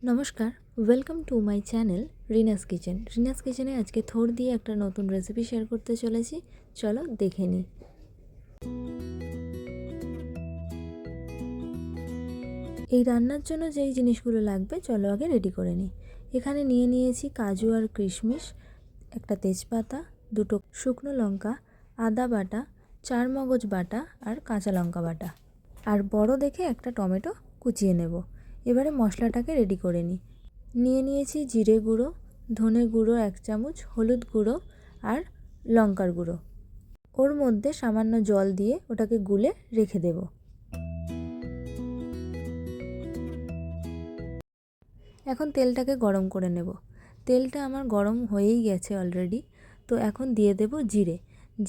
নমস্কার, welcome to my channel Rina's kitchen. Rina's কিচেনে আজকে থোড় দিয়ে একটা নতুন রেসিপি শেয়ার করতে চলেছি। চলো দেখে নিই। এই রান্নার জন্য যেই জিনিসগুলো লাগবে চলো আগে রেডি করে নিই। এখানে নিয়ে নিয়েছি কাজু আর কিশমিশ, একটা তেজপাতা, দুটো শুকনো লঙ্কা, আদা বাটা, চারমগজ বাটা আর কাঁচা লঙ্কা বাটা, আর বড় দেখে একটা টমেটো কুচিয়ে নেব। এবারে মশলাটাকে রেডি করে নিই। নিয়ে নিয়েছি জিরে গুঁড়ো, ধনে গুঁড়ো 1 চামচ, হলুদ গুঁড়ো আর লঙ্কার গুঁড়ো। ওর মধ্যে সামান্য জল দিয়ে ওটাকে গুলে রেখে দেব। এখন তেলটাকে গরম করে নেব। তেলটা আমার গরম হয়েই গেছে অলরেডি। তো এখন দিয়ে দেব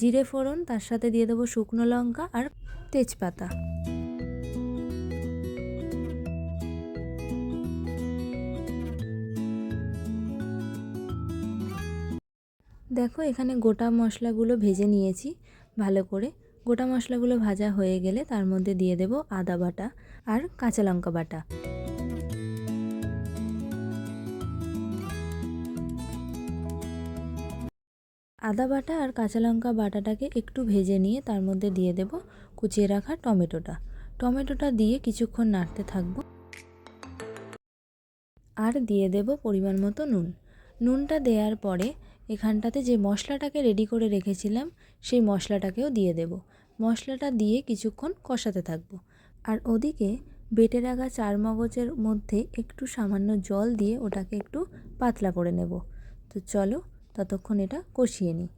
জিরে ফোড়ন, তার সাথে দিয়ে দেব শুকনো লঙ্কা আর তেজপাতা। দেখো এখানে গোটা মশলাগুলো ভেজে নিয়েছি ভালো করে। গোটা মশলাগুলো ভাজা হয়ে গেলে তার মধ্যে দিয়ে দেব আদা বাটা আর কাঁচা লঙ্কা বাটা। আদা বাটা আর কাঁচা লঙ্কা বাটাটাকে একটু ভেজে নিয়ে তার মধ্যে দিয়ে দেব কুচিয়ে রাখা টমেটোটা দিয়ে কিছুক্ষণ নাড়তে থাকবো। আর দিয়ে দেব পরিমাণ মতো নুনটা দেওয়ার পরে এখানটাতে যে মশলাটাকে রেডি করে রেখেছিলাম সেই মশলাটাকেও দিয়ে দেব। মশলাটা দিয়ে কিছুক্ষণ কষাতে থাকবো। আর ওদিকে বেটে রাখা চারমগজের মধ্যে একটু সামান্য জল দিয়ে ওটাকে একটু পাতলা করে নেব। তো চলো ততক্ষণ এটা কষিয়ে নিই।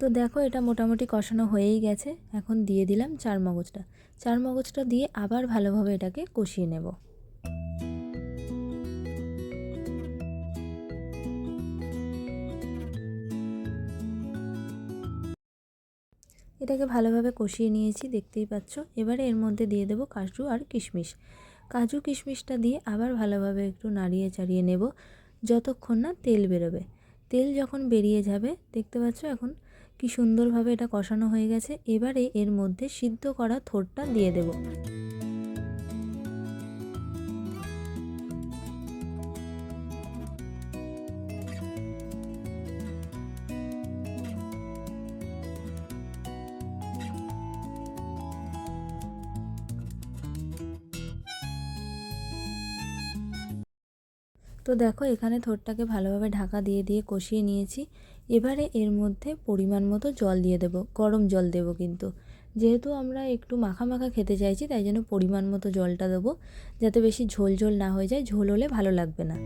তো দেখো এটা মোটামুটি কষানো হয়েই গেছে। এখন দিয়ে দিলাম চারমগজটা দিয়ে আবার ভালোভাবে এটাকে কষিয়ে নেব। এটাকে ভালোভাবে কষিয়ে নিয়েছি, দেখতেই পাচ্ছ। এবারে এর মধ্যে দিয়ে দেব কাজু কিশমিশটা দিয়ে আবার ভালোভাবে একটু নাড়িয়ে চাড়িয়ে নেব যতক্ষণ না তেল বেরোবে। তেল যখন বেরিয়ে যাবে, দেখতে পাচ্ছ এখন কি সুন্দরভাবে এটা কষানো হয়ে গেছে। এবারে এর মধ্যে সিদ্ধ করা থোড়টা দিয়ে দেব। তো দেখো এখানে থোড়টাকে ভালোভাবে ঢাকা দিয়ে দিয়ে কষিয়ে নিয়েছি। এবারে এর মধ্যে পরিমাণ মতো জল দিয়ে দেব, গরম জল দেব কিন্তু। যেহেতু আমরা একটু মাখা মাখা খেতে চাইছি তাই জন্য পরিমাণ মতো জলটা দেবো, যাতে বেশি ঝোল ঝোল না হয়ে যায়। ঝোল হলে ভালো লাগবে না।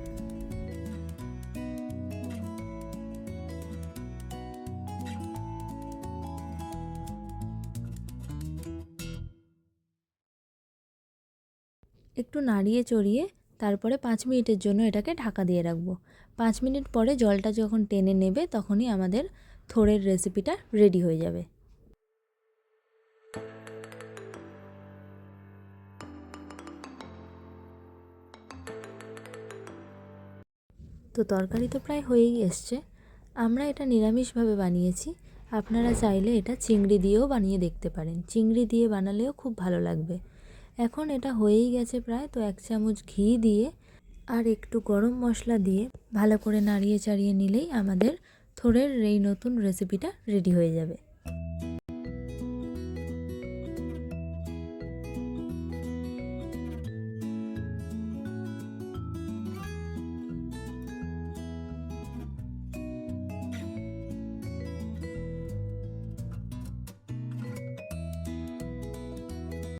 একটু নাড়িয়ে চড়িয়ে তারপরে 5 মিনিটের জন্য এটাকে ঢাকা দিয়ে রাখবো। 5 মিনিট পরে জলটা যখন টেনে নেবে তখনই আমাদের থোড়ের রেসিপিটা রেডি হয়ে যাবে। তো তরকারি তো প্রায় হয়েই এসছে। আমরা এটা নিরামিষভাবে বানিয়েছি। আপনারা চাইলে এটা চিংড়ি দিয়েও বানিয়ে দেখতে পারেন। চিংড়ি দিয়ে বানালেও খুব ভালো লাগবে। এখন এটা হয়েই গেছে প্রায়। তো 1 চামচ ঘি দিয়ে আর একটু গরম মশলা দিয়ে ভালো করে নাড়িয়ে চাড়িয়ে নিলেই আমাদের থোড়ের এই নতুন রেসিপিটা রেডি হয়ে যাবে।